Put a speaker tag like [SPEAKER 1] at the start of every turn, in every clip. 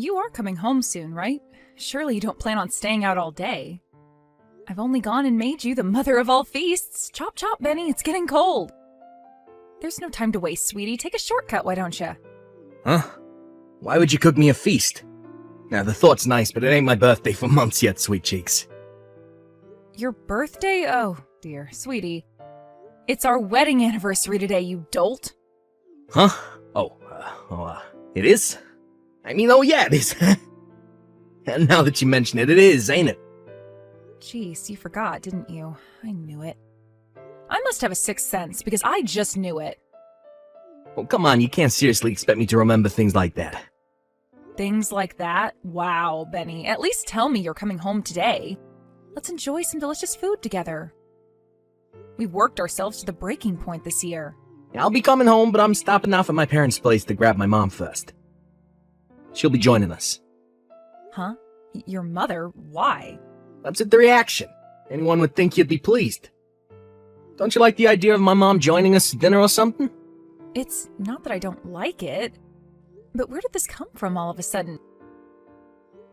[SPEAKER 1] You are coming home soon, right? Surely you don't plan on staying out all day. I've only gone and made you the mother of all feasts. Chop chop, Benny, it's getting cold. There's no time to waste, sweetie. Take a shortcut, why don't you?
[SPEAKER 2] Huh? Why would you cook me a feast? Now, the thought's nice, but it ain't my birthday for months yet, sweet cheeks.
[SPEAKER 1] Your birthday? Oh, dear. Sweetie. It's our wedding anniversary today, you dolt.
[SPEAKER 2] Huh? It is? I mean, oh yeah, it is. And now that you mention it, it is, ain't it?
[SPEAKER 1] Jeez, you forgot, didn't you? I knew it. I must have a sixth sense, because I just knew it.
[SPEAKER 2] Well, come on, you can't seriously expect me to remember things like that.
[SPEAKER 1] Things like that? Wow, Benny. At least tell me you're coming home today. Let's enjoy some delicious food together. We've worked ourselves to the breaking point this year.
[SPEAKER 2] I'll be coming home, but I'm stopping off at my parents' place to grab my mom first. She'll be joining us.
[SPEAKER 1] Huh? Your mother? Why?
[SPEAKER 2] That's the reaction. Anyone would think you'd be pleased. Don't you like the idea of my mom joining us at dinner or something?
[SPEAKER 1] It's not that I don't like it, but where did this come from all of a sudden?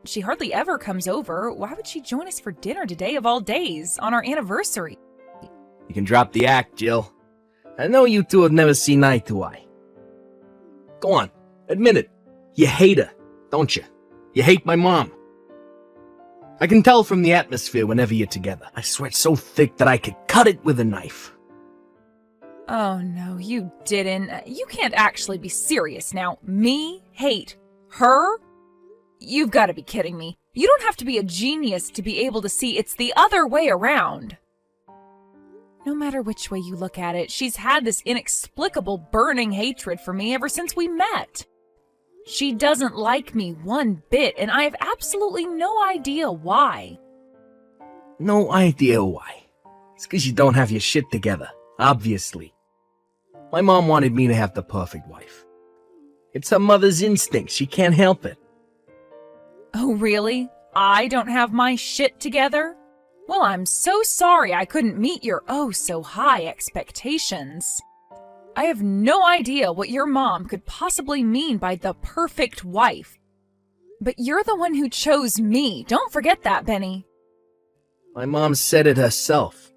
[SPEAKER 1] She hardly ever comes over. Why would she join us for dinner today of all days, on our anniversary?
[SPEAKER 2] You can drop the act, Jill. I know you two have never seen eye to eye. Go on, admit it. You hate her, don't you? You hate my mom. I can tell from the atmosphere whenever you're together. I swear it's so thick that I could cut it with a knife.
[SPEAKER 1] Oh no, you didn't. You can't actually be serious now. Me hate her? You've got to be kidding me. You don't have to be a genius to be able to see it's the other way around. No matter which way you look at it, she's had this inexplicable burning hatred for me ever since we met. She doesn't like me one bit, and I have absolutely no idea why.
[SPEAKER 2] No idea why. It's because you don't have your shit together, obviously. My mom wanted me to have the perfect wife. It's her mother's instinct. She can't help it.
[SPEAKER 1] Oh, really? I don't have my shit together? Well, I'm so sorry I couldn't meet your oh-so-high expectations. I have no idea what your mom could possibly mean by the perfect wife. But you're the one who chose me. Don't forget that, Benny.
[SPEAKER 2] My mom said it herself.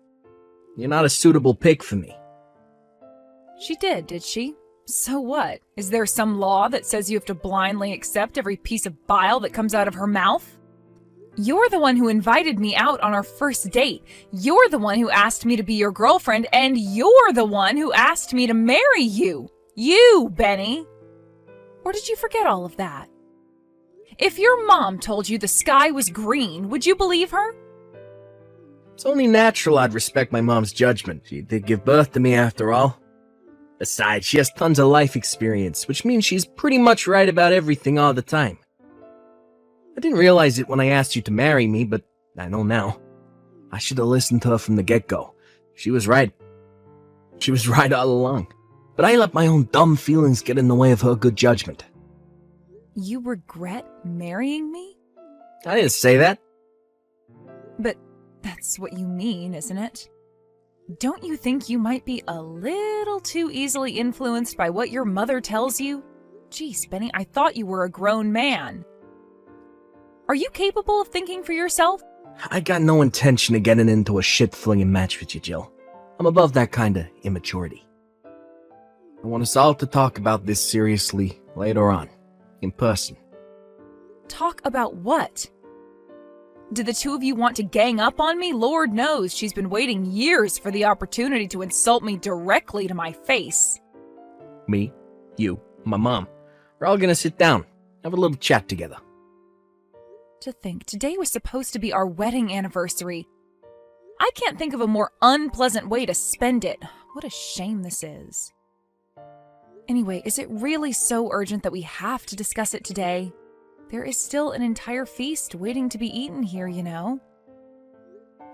[SPEAKER 2] You're not a suitable pick for me.
[SPEAKER 1] She did she? So what? Is there some law that says you have to blindly accept every piece of bile that comes out of her mouth? You're the one who invited me out on our first date. You're the one who asked me to be your girlfriend, and you're the one who asked me to marry you. You, Benny. Or did you forget all of that? If your mom told you the sky was green, would you believe her?
[SPEAKER 2] It's only natural I'd respect my mom's judgment. She did give birth to me after all. Besides, she has tons of life experience, which means she's pretty much right about everything all the time. I didn't realize it when I asked you to marry me, but I know now. I should have listened to her from the get-go. She was right. She was right all along. But I let my own dumb feelings get in the way of her good judgment.
[SPEAKER 1] You regret marrying me?
[SPEAKER 2] I didn't say that.
[SPEAKER 1] But that's what you mean, isn't it? Don't you think you might be a little too easily influenced by what your mother tells you? Geez, Benny, I thought you were a grown man. Are you capable of thinking for yourself?
[SPEAKER 2] I got no intention of getting into a shit-flinging match with you, Jill. I'm above that kind of immaturity. I want us all to talk about this seriously later on, in person.
[SPEAKER 1] Talk about what? Did the two of you want to gang up on me? Lord knows she's been waiting years for the opportunity to insult me directly to my face.
[SPEAKER 2] Me, you, my mom. We're all gonna sit down, have a little chat together.
[SPEAKER 1] To think, today was supposed to be our wedding anniversary. I can't think of a more unpleasant way to spend it. What a shame this is. Anyway, is it really so urgent that we have to discuss it today? There is still an entire feast waiting to be eaten here, you know.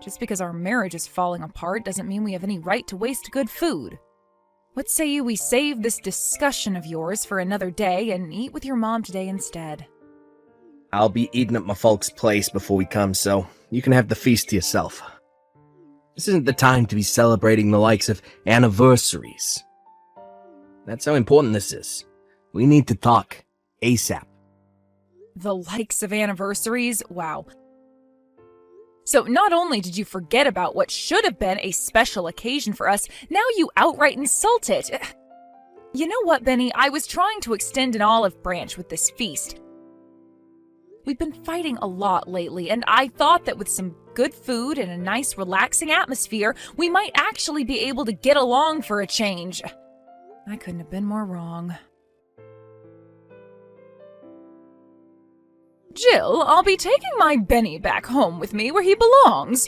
[SPEAKER 1] Just because our marriage is falling apart doesn't mean we have any right to waste good food. What say you we save this discussion of yours for another day and eat with your mom today instead?
[SPEAKER 2] I'll be eating at my folks' place before we come, so you can have the feast to yourself. This isn't the time to be celebrating the likes of anniversaries. That's how important this is. We need to talk ASAP.
[SPEAKER 1] The likes of anniversaries? Wow. So not only did you forget about what should have been a special occasion for us, now you outright insult it. You know what, Benny? I was trying to extend an olive branch with this feast. We've been fighting a lot lately, and I thought that with some good food and a nice relaxing atmosphere, we might actually be able to get along for a change. I couldn't have been more wrong. Jill, I'll be taking my Benny back home with me where he belongs.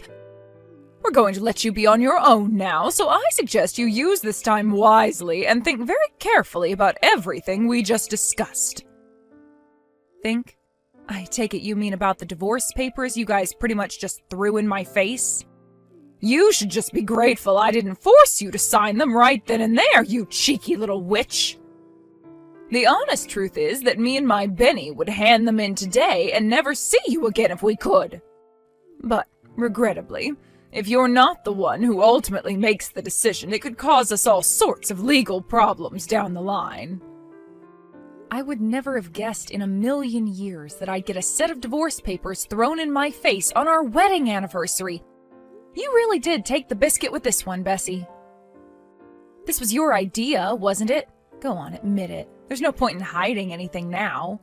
[SPEAKER 1] We're going to let you be on your own now, so I suggest you use this time wisely and think very carefully about everything we just discussed. Think? I take it you mean about the divorce papers you guys pretty much just threw in my face? You should just be grateful I didn't force you to sign them right then and there, you cheeky little witch. The honest truth is that me and my Benny would hand them in today and never see you again if we could. But, regrettably, if you're not the one who ultimately makes the decision, it could cause us all sorts of legal problems down the line. I would never have guessed in a million years that I'd get a set of divorce papers thrown in my face on our wedding anniversary. You really did take the biscuit with this one, Bessie. This was your idea, wasn't it? Go on, admit it. There's no point in hiding anything now.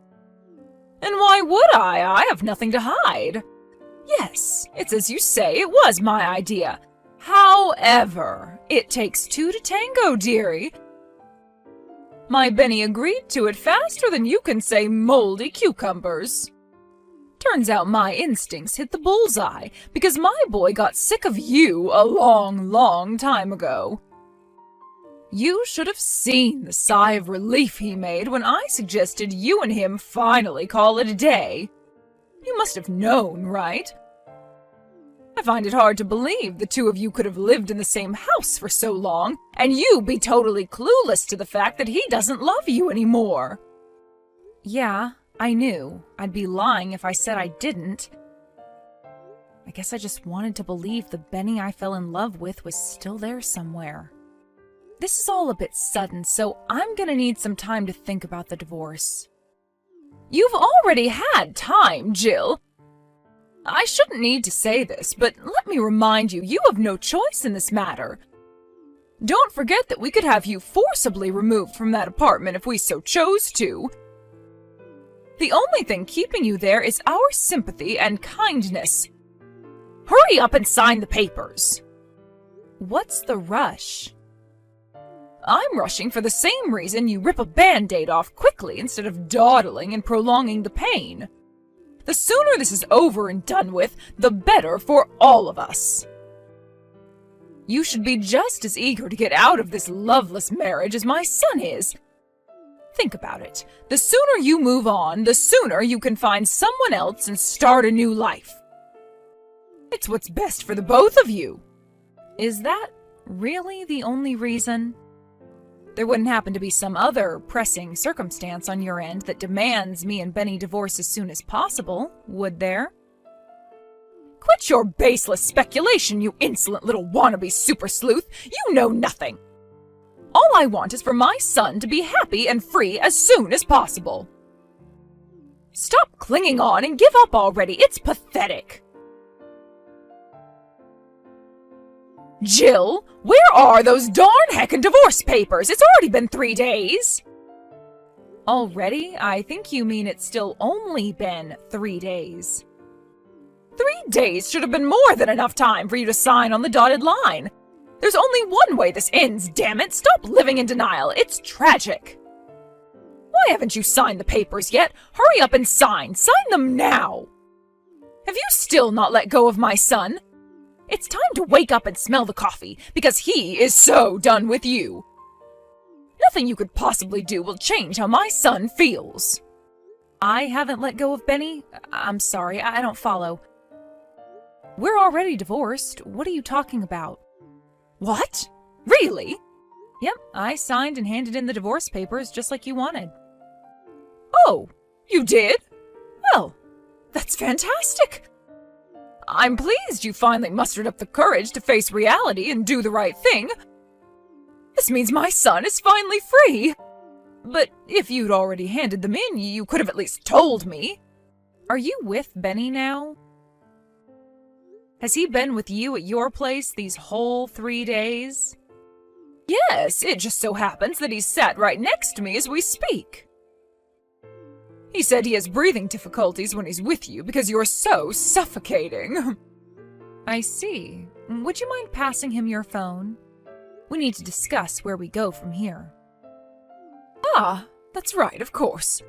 [SPEAKER 1] And why would I? I have nothing to hide. Yes, it's as you say, it was my idea. However, it takes two to tango, dearie. My Benny agreed to it faster than you can say moldy cucumbers. Turns out my instincts hit the bullseye, because my boy got sick of you a long, long time ago. You should have seen the sigh of relief he made when I suggested you and him finally call it a day. You must have known, right? I find it hard to believe the two of you could have lived in the same house for so long, and you be totally clueless to the fact that he doesn't love you anymore. Yeah, I knew. I'd be lying if I said I didn't. I guess I just wanted to believe the Benny I fell in love with was still there somewhere. This is all a bit sudden, so I'm gonna need some time to think about the divorce. You've already had time, Jill. I shouldn't need to say this, but let me remind you, you have no choice in this matter. Don't forget that we could have you forcibly removed from that apartment if we so chose to. The only thing keeping you there is our sympathy and kindness. Hurry up and sign the papers. What's the rush? I'm rushing for the same reason you rip a Band-Aid off quickly instead of dawdling and prolonging the pain. The sooner this is over and done with, the better for all of us. You should be just as eager to get out of this loveless marriage as my son is. Think about it. The sooner you move on, the sooner you can find someone else and start a new life. It's what's best for the both of you. Is that really the only reason? There wouldn't happen to be some other pressing circumstance on your end that demands me and Benny divorce as soon as possible, would there? Quit your baseless speculation, you insolent little wannabe super sleuth. You know nothing. All I want is for my son to be happy and free as soon as possible. Stop clinging on and give up already. It's pathetic. Jill, where are those darn heckin' divorce papers? It's already been 3 days. Already? I think you mean it's still only been 3 days. 3 days should have been more than enough time for you to sign on the dotted line. There's only one way this ends, damn it! Stop living in denial. It's tragic. Why haven't you signed the papers yet? Hurry up and sign. Sign them now. Have you still not let go of my son? It's time to wake up and smell the coffee, because he is so done with you. Nothing you could possibly do will change how my son feels. I haven't let go of Benny? I'm sorry, I don't follow. We're already divorced. What are you talking about? What? Really? Yep, I signed and handed in the divorce papers just like you wanted. Oh, you did? Well, that's fantastic. I'm pleased you finally mustered up the courage to face reality and do the right thing. This means my son is finally free. But if you'd already handed them in, you could have at least told me. Are you with Benny now? Has he been with you at your place these whole 3 days? Yes, it just so happens that he's sat right next to me as we speak. He said he has breathing difficulties when he's with you because you're so suffocating. I see. Would you mind passing him your phone? We need to discuss where we go from here. Ah, that's right, of course.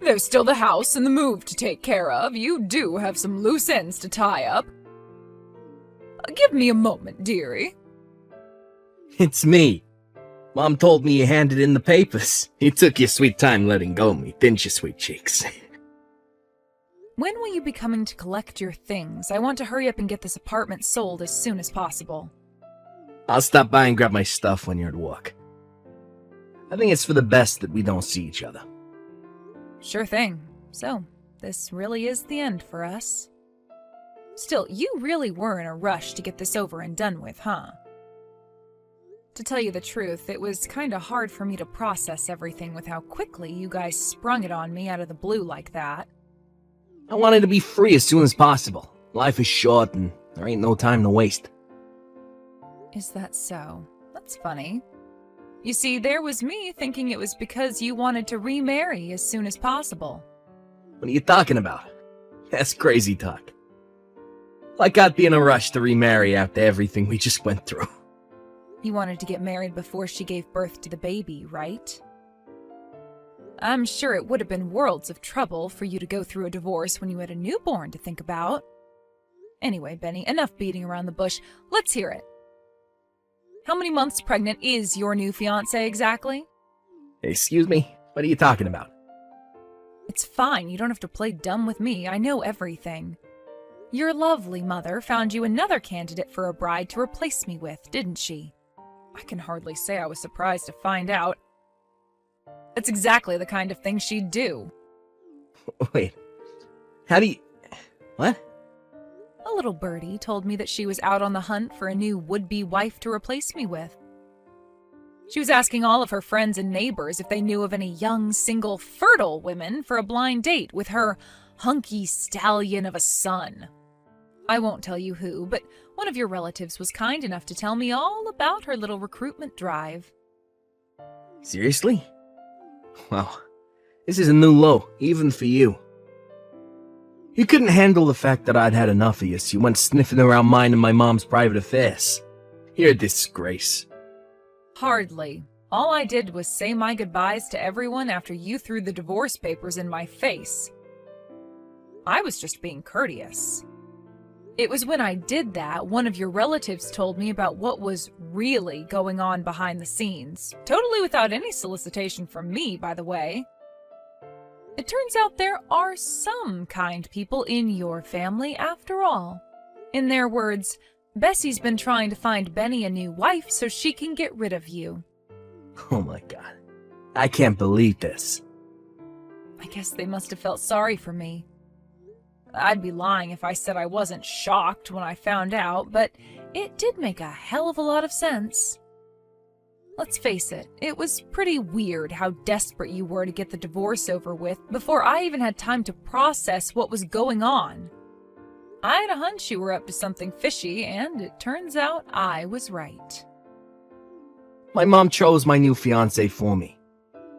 [SPEAKER 1] There's still the house and the move to take care of. You do have some loose ends to tie up. Give me a moment, dearie.
[SPEAKER 2] It's me. Mom told me you handed in the papers. You took your sweet time letting go of me, didn't you, sweet cheeks?
[SPEAKER 1] When will you be coming to collect your things? I want to hurry up and get this apartment sold as soon as possible.
[SPEAKER 2] I'll stop by and grab my stuff when you're at work. I think it's for the best that we don't see each other.
[SPEAKER 1] Sure thing. So, this really is the end for us. Still, you really were in a rush to get this over and done with, huh? To tell you the truth, it was kinda hard for me to process everything with how quickly you guys sprung it on me out of the blue like that.
[SPEAKER 2] I wanted to be free as soon as possible. Life is short and there ain't no time to waste.
[SPEAKER 1] Is that so? That's funny. You see, there was me thinking it was because you wanted to remarry as soon as possible.
[SPEAKER 2] What are you talking about? That's crazy talk. Like I'd be in a rush to remarry after everything we just went through.
[SPEAKER 1] You wanted to get married before she gave birth to the baby, right? I'm sure it would have been worlds of trouble for you to go through a divorce when you had a newborn to think about. Anyway, Benny, enough beating around the bush. Let's hear it. How many months pregnant is your new fiancé exactly?
[SPEAKER 2] Excuse me? What are you talking about?
[SPEAKER 1] It's fine. You don't have to play dumb with me. I know everything. Your lovely mother found you another candidate for a bride to replace me with, didn't she? I can hardly say I was surprised to find out. That's exactly the kind of thing she'd do.
[SPEAKER 2] Wait. How do you... What?
[SPEAKER 1] A little birdie told me that she was out on the hunt for a new would-be wife to replace me with. She was asking all of her friends and neighbors if they knew of any young, single, fertile women for a blind date with her hunky stallion of a son. I won't tell you who, but one of your relatives was kind enough to tell me all about her little recruitment drive.
[SPEAKER 2] Seriously? Wow. This is a new low, even for you. You couldn't handle the fact that I'd had enough of you, so you went sniffing around mine and my mom's private affairs. You're a disgrace.
[SPEAKER 1] Hardly. All I did was say my goodbyes to everyone after you threw the divorce papers in my face. I was just being courteous. It was when I did that, one of your relatives told me about what was really going on behind the scenes. Totally without any solicitation from me, by the way. It turns out there are some kind people in your family after all. In their words, Bessie's been trying to find Benny a new wife so she can get rid of you.
[SPEAKER 2] Oh my god. I can't believe this.
[SPEAKER 1] I guess they must have felt sorry for me. I'd be lying if I said I wasn't shocked when I found out, but it did make a hell of a lot of sense. Let's face it, it was pretty weird how desperate you were to get the divorce over with before I even had time to process what was going on. I had a hunch you were up to something fishy, and it turns out I was right.
[SPEAKER 2] My mom chose my new fiancé for me.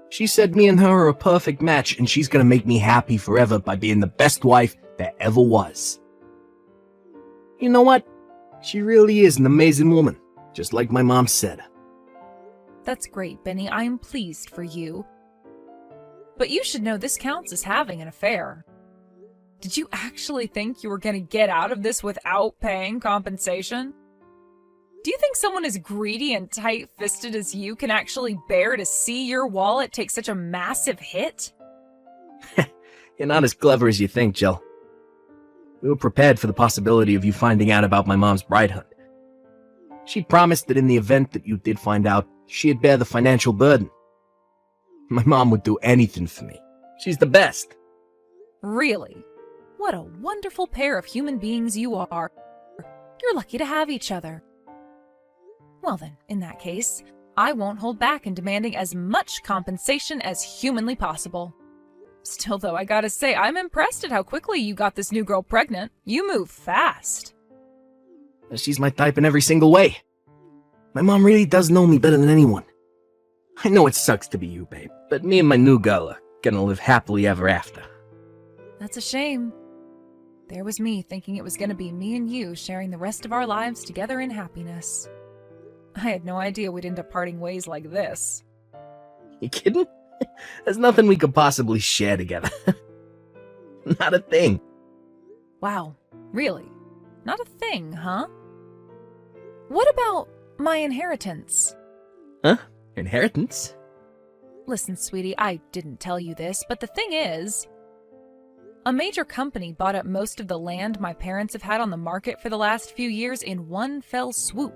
[SPEAKER 2] She said me and her are a perfect match, and she's gonna make me happy forever by being the best wife there ever was. You know what? She really is an amazing woman, just like my mom said.
[SPEAKER 1] That's great, Benny. I am pleased for you. But you should know this counts as having an affair. Did you actually think you were going to get out of this without paying compensation? Do you think someone as greedy and tight-fisted as you can actually bear to see your wallet take such a massive hit?
[SPEAKER 2] You're not as clever as you think, Jill. We were prepared for the possibility of you finding out about my mom's bride hunt. She promised that in the event that you did find out, she'd bear the financial burden. My mom would do anything for me. She's the best.
[SPEAKER 1] Really? What a wonderful pair of human beings you are. You're lucky to have each other. Well then, in that case, I won't hold back in demanding as much compensation as humanly possible. Still, though, I gotta say, I'm impressed at how quickly you got this new girl pregnant. You move fast.
[SPEAKER 2] She's my type in every single way. My mom really does know me better than anyone. I know it sucks to be you, babe, but me and my new girl are gonna live happily ever after.
[SPEAKER 1] That's a shame. There was me thinking it was gonna be me and you sharing the rest of our lives together in happiness. I had no idea we'd end up parting ways like this.
[SPEAKER 2] You kidding? There's nothing we could possibly share together. Not a thing.
[SPEAKER 1] Wow, really? Not a thing, huh? What about my inheritance?
[SPEAKER 2] Huh? Inheritance?
[SPEAKER 1] Listen, sweetie, I didn't tell you this, but the thing is, a major company bought up most of the land my parents have had on the market for the last few years in one fell swoop.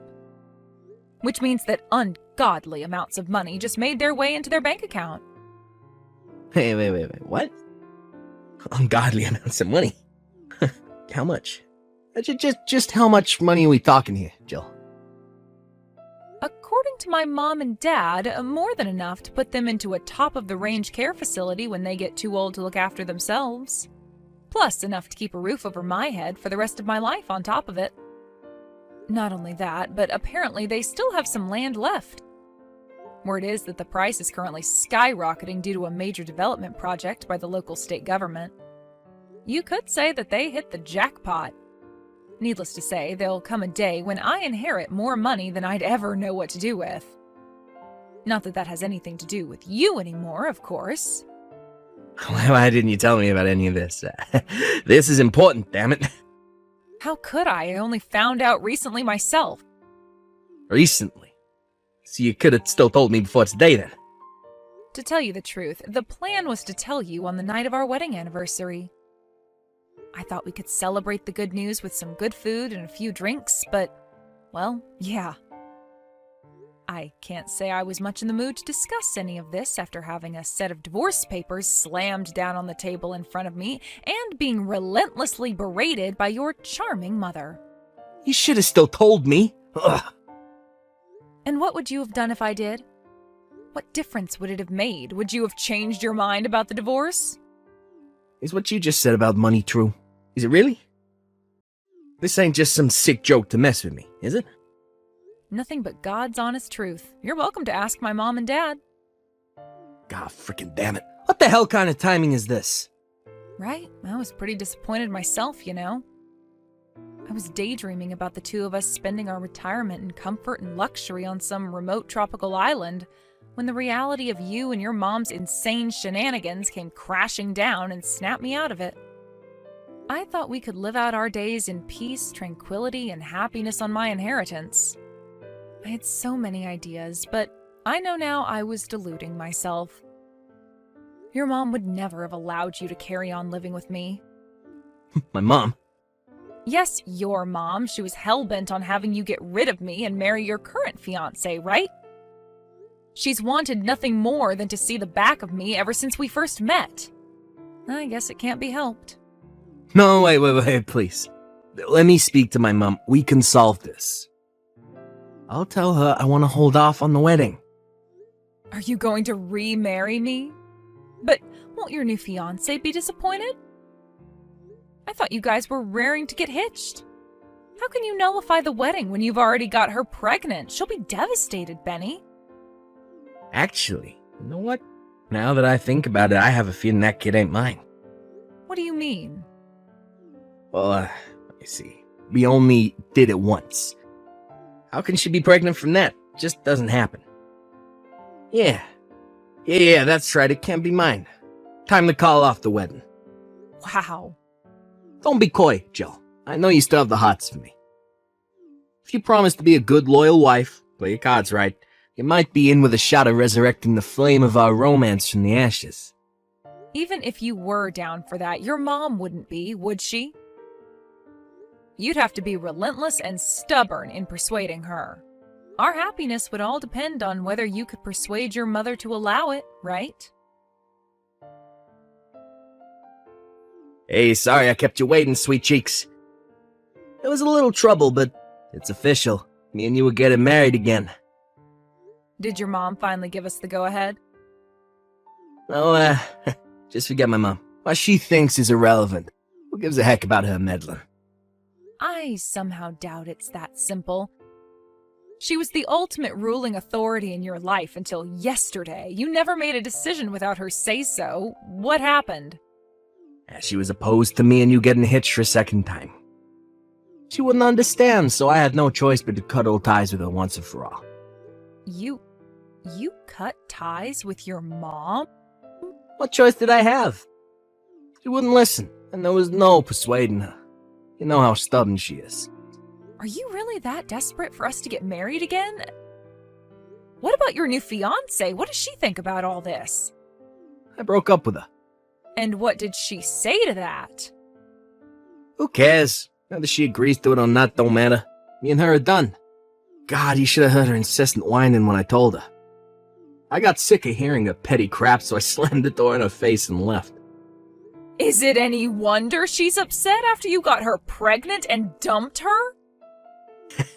[SPEAKER 1] Which means that ungodly amounts of money just made their way into their bank account.
[SPEAKER 2] Wait, what? Ungodly amounts of money? How much? Just how much money are we talking here, Jill?
[SPEAKER 1] According to my mom and dad, more than enough to put them into a top-of-the-range care facility when they get too old to look after themselves. Plus enough to keep a roof over my head for the rest of my life on top of it. Not only that, but apparently they still have some land left. Word is that the price is currently skyrocketing due to a major development project by the local state government. You could say that they hit the jackpot. Needless to say, there'll come a day when I inherit more money than I'd ever know what to do with. Not that that has anything to do with you anymore, of course.
[SPEAKER 2] Why didn't you tell me about any of this? This is important, damn it.
[SPEAKER 1] How could I? I only found out recently myself.
[SPEAKER 2] Recently? So you could have still told me before today, then?
[SPEAKER 1] To tell you the truth, the plan was to tell you on the night of our wedding anniversary. I thought we could celebrate the good news with some good food and a few drinks, but, well, yeah. I can't say I was much in the mood to discuss any of this after having a set of divorce papers slammed down on the table in front of me and being relentlessly berated by your charming mother.
[SPEAKER 2] You should have still told me. Ugh.
[SPEAKER 1] And what would you have done if I did? What difference would it have made? Would you have changed your mind about the divorce?
[SPEAKER 2] Is what you just said about money true? Is it really? This ain't just some sick joke to mess with me, is it?
[SPEAKER 1] Nothing but God's honest truth. You're welcome to ask my mom and dad.
[SPEAKER 2] God frickin' damn it. What the hell kind of timing is this?
[SPEAKER 1] Right? I was pretty disappointed myself, you know. I was daydreaming about the two of us spending our retirement in comfort and luxury on some remote tropical island, when the reality of you and your mom's insane shenanigans came crashing down and snapped me out of it. I thought we could live out our days in peace, tranquility, and happiness on my inheritance. I had so many ideas, but I know now I was deluding myself. Your mom would never have allowed you to carry on living with me.
[SPEAKER 2] My mom?
[SPEAKER 1] Yes, your mom. She was hell-bent on having you get rid of me and marry your current fiancé, right? She's wanted nothing more than to see the back of me ever since we first met. I guess it can't be helped.
[SPEAKER 2] No, wait, please. Let me speak to my mom. We can solve this. I'll tell her I want to hold off on the wedding.
[SPEAKER 1] Are you going to remarry me? But won't your new fiancé be disappointed? I thought you guys were raring to get hitched. How can you nullify the wedding when you've already got her pregnant? She'll be devastated, Benny.
[SPEAKER 2] Actually, you know what? Now that I think about it, I have a feeling that kid ain't mine.
[SPEAKER 1] What do you mean?
[SPEAKER 2] Well, let me see. We only did it once. How can she be pregnant from that? Just doesn't happen. Yeah, that's right. It can't be mine. Time to call off the wedding.
[SPEAKER 1] Wow.
[SPEAKER 2] Don't be coy, Jill. I know you still have the hots for me. If you promise to be a good, loyal wife, play your cards right, you might be in with a shot of resurrecting the flame of our romance from the ashes.
[SPEAKER 1] Even if you were down for that, your mom wouldn't be, would she? You'd have to be relentless and stubborn in persuading her. Our happiness would all depend on whether you could persuade your mother to allow it, right?
[SPEAKER 2] Hey, sorry I kept you waiting, sweet cheeks. There was a little trouble, but it's official. Me and you are getting married again.
[SPEAKER 1] Did your mom finally give us the go-ahead?
[SPEAKER 2] Well, Just forget my mom. What she thinks is irrelevant. Who gives a heck about her meddling?
[SPEAKER 1] I somehow doubt it's that simple. She was the ultimate ruling authority in your life until yesterday. You never made a decision without her say-so. What happened?
[SPEAKER 2] She was opposed to me and you getting hitched for a second time. She wouldn't understand, so I had no choice but to cut all ties with her once and for all.
[SPEAKER 1] You cut ties with your mom?
[SPEAKER 2] What choice did I have? She wouldn't listen, and there was no persuading her. You know how stubborn she is.
[SPEAKER 1] Are you really that desperate for us to get married again? What about your new fiancé? What does she think about all this?
[SPEAKER 2] I broke up with her.
[SPEAKER 1] And what did she say to that?
[SPEAKER 2] Who cares? Whether she agrees to it or not don't matter. Me and her are done. God, you should have heard her incessant whining when I told her. I got sick of hearing her petty crap, so I slammed the door in her face and left.
[SPEAKER 1] Is it any wonder she's upset after you got her pregnant and dumped her?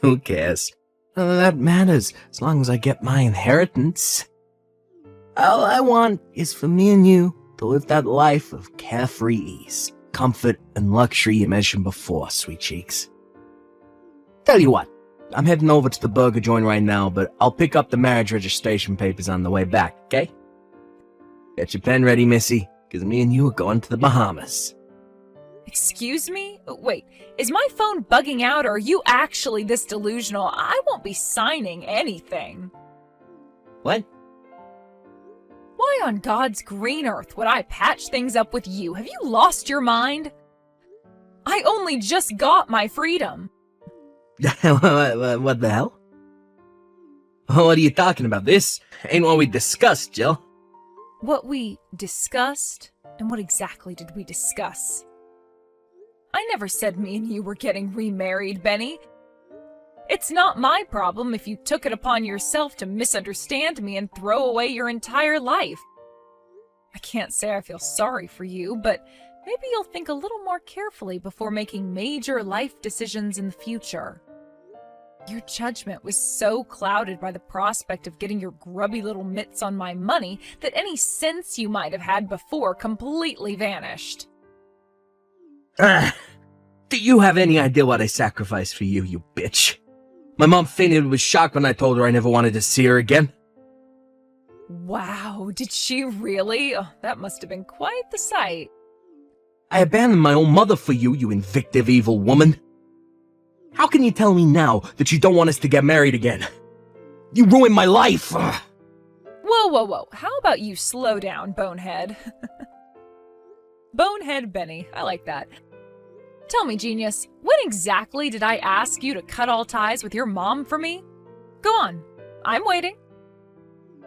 [SPEAKER 2] Who cares? None of that matters, as long as I get my inheritance. All I want is for me and you to live that life of carefree ease, comfort, and luxury you mentioned before, sweet cheeks. Tell you what, I'm heading over to the burger joint right now, but I'll pick up the marriage registration papers on the way back, okay? Get your pen ready, Missy, because me and you are going to the Bahamas.
[SPEAKER 1] Excuse me? Wait, is my phone bugging out or are you actually this delusional? I won't be signing anything.
[SPEAKER 2] What?
[SPEAKER 1] Why on God's green earth would I patch things up with you? Have you lost your mind? I only just got my freedom.
[SPEAKER 2] What the hell? What are you talking about? This ain't what we discussed, Jill.
[SPEAKER 1] What we discussed? And what exactly did we discuss? I never said me and you were getting remarried, Benny. It's not my problem if you took it upon yourself to misunderstand me and throw away your entire life. I can't say I feel sorry for you, but maybe you'll think a little more carefully before making major life decisions in the future. Your judgment was so clouded by the prospect of getting your grubby little mitts on my money that any sense you might have had before completely vanished.
[SPEAKER 2] Do you have any idea what I sacrificed for you, you bitch? My mom fainted with shock when I told her I never wanted to see her again.
[SPEAKER 1] Wow, did she really? Oh, that must have been quite the sight.
[SPEAKER 2] I abandoned my own mother for you, you invictive evil woman. How can you tell me now that you don't want us to get married again? You ruined my life! Ugh.
[SPEAKER 1] Whoa. How about you slow down, bonehead? Bonehead Benny, I like that. Tell me, genius, when exactly did I ask you to cut all ties with your mom for me? Go on, I'm waiting.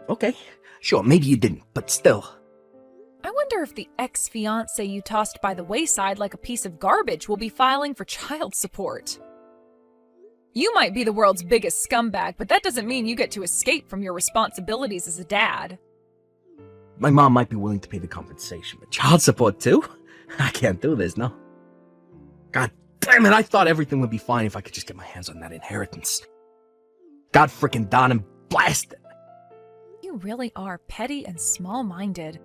[SPEAKER 2] Okay, sure, maybe you didn't, but still.
[SPEAKER 1] I wonder if the ex-fiancé you tossed by the wayside like a piece of garbage will be filing for child support. You might be the world's biggest scumbag, but that doesn't mean you get to escape from your responsibilities as a dad.
[SPEAKER 2] My mom might be willing to pay the compensation, but child support too? I can't do this, no. God damn it, I thought everything would be fine if I could just get my hands on that inheritance. God frickin' darn and blast it.
[SPEAKER 1] You really are petty and small-minded.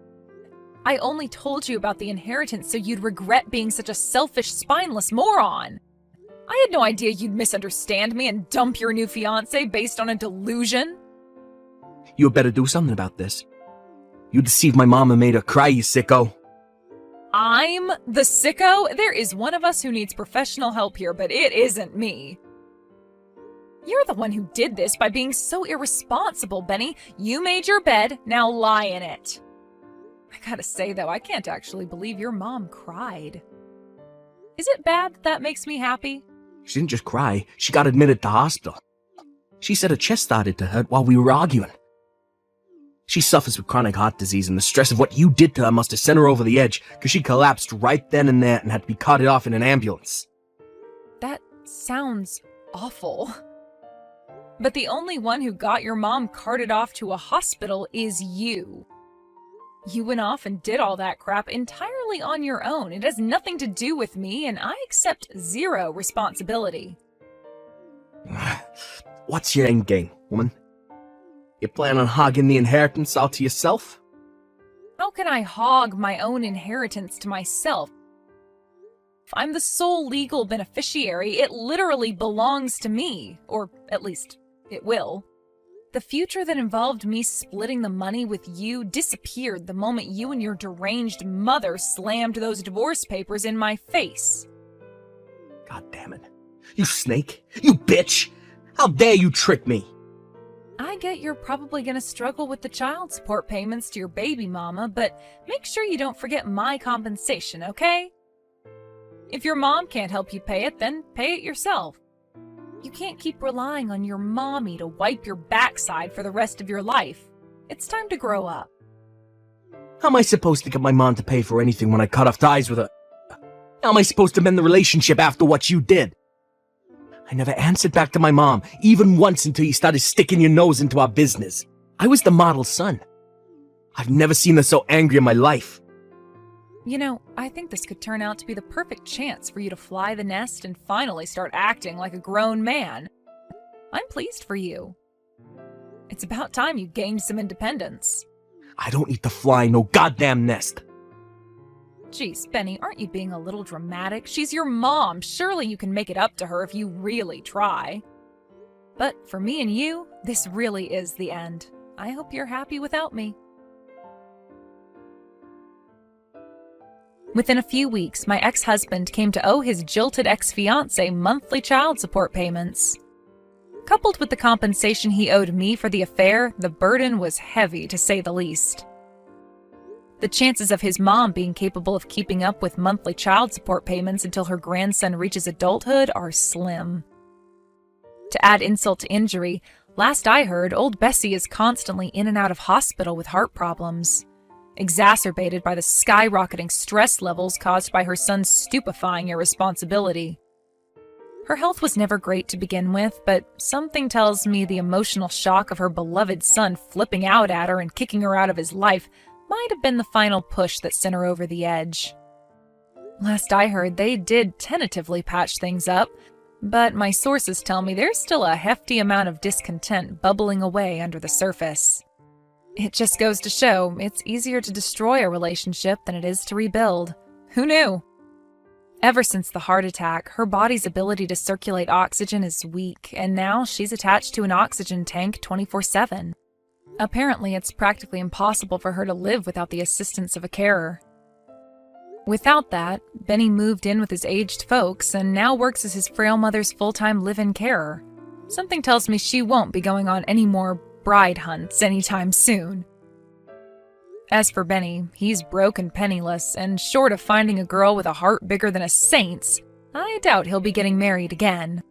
[SPEAKER 1] I only told you about the inheritance so you'd regret being such a selfish, spineless moron. I had no idea you'd misunderstand me and dump your new fiancé based on a delusion.
[SPEAKER 2] You had better do something about this. You deceived my mom and made her cry, you sicko.
[SPEAKER 1] I'm the sicko? There is one of us who needs professional help here, but it isn't me. You're the one who did this by being so irresponsible, Benny. You made your bed, now lie in it. I gotta say, though, I can't actually believe your mom cried. Is it bad that makes me happy?
[SPEAKER 2] She didn't just cry, she got admitted to hospital. She said her chest started to hurt while we were arguing. She suffers with chronic heart disease, and the stress of what you did to her must have sent her over the edge, because she collapsed right then and there and had to be carted off in an ambulance.
[SPEAKER 1] That sounds awful. But the only one who got your mom carted off to a hospital is you. You went off and did all that crap entirely on your own. It has nothing to do with me, and I accept zero responsibility.
[SPEAKER 2] What's your end game, woman? You plan on hogging the inheritance all to yourself?
[SPEAKER 1] How can I hog my own inheritance to myself? If I'm the sole legal beneficiary, it literally belongs to me, or at least it will. The future that involved me splitting the money with you disappeared the moment you and your deranged mother slammed those divorce papers in my face.
[SPEAKER 2] God damn it. You snake! You bitch! How dare you trick me!
[SPEAKER 1] I get you're probably going to struggle with the child support payments to your baby mama, but make sure you don't forget my compensation, okay? If your mom can't help you pay it, then pay it yourself. You can't keep relying on your mommy to wipe your backside for the rest of your life. It's time to grow up.
[SPEAKER 2] How am I supposed to get my mom to pay for anything when I cut off ties with her? How am I supposed to mend the relationship after what you did? I never answered back to my mom, even once, until you started sticking your nose into our business. I was the model son. I've never seen her so angry in my life.
[SPEAKER 1] You know, I think this could turn out to be the perfect chance for you to fly the nest and finally start acting like a grown man. I'm pleased for you. It's about time you gained some independence.
[SPEAKER 2] I don't need to fly no goddamn nest.
[SPEAKER 1] Geez, Benny, aren't you being a little dramatic? She's your mom. Surely you can make it up to her if you really try. But for me and you, this really is the end. I hope you're happy without me. Within a few weeks, my ex-husband came to owe his jilted ex-fiancée monthly child support payments. Coupled with the compensation he owed me for the affair, the burden was heavy, to say the least. The chances of his mom being capable of keeping up with monthly child support payments until her grandson reaches adulthood are slim. To add insult to injury, last I heard, old Bessie is constantly in and out of hospital with heart problems, exacerbated by the skyrocketing stress levels caused by her son's stupefying irresponsibility. Her health was never great to begin with, but something tells me the emotional shock of her beloved son flipping out at her and kicking her out of his life might have been the final push that sent her over the edge. Last I heard, they did tentatively patch things up, but my sources tell me there's still a hefty amount of discontent bubbling away under the surface. It just goes to show it's easier to destroy a relationship than it is to rebuild. Who knew? Ever since the heart attack, her body's ability to circulate oxygen is weak, and now she's attached to an oxygen tank 24/7. Apparently, it's practically impossible for her to live without the assistance of a carer. Without that, Benny moved in with his aged folks and now works as his frail mother's full-time live-in carer. Something tells me she won't be going on any more bride hunts anytime soon. As for Benny, he's broke and penniless, and short of finding a girl with a heart bigger than a saint's, I doubt he'll be getting married again.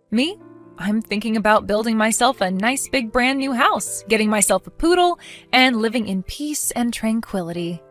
[SPEAKER 1] Me? I'm thinking about building myself a nice big brand new house, getting myself a poodle, and living in peace and tranquility.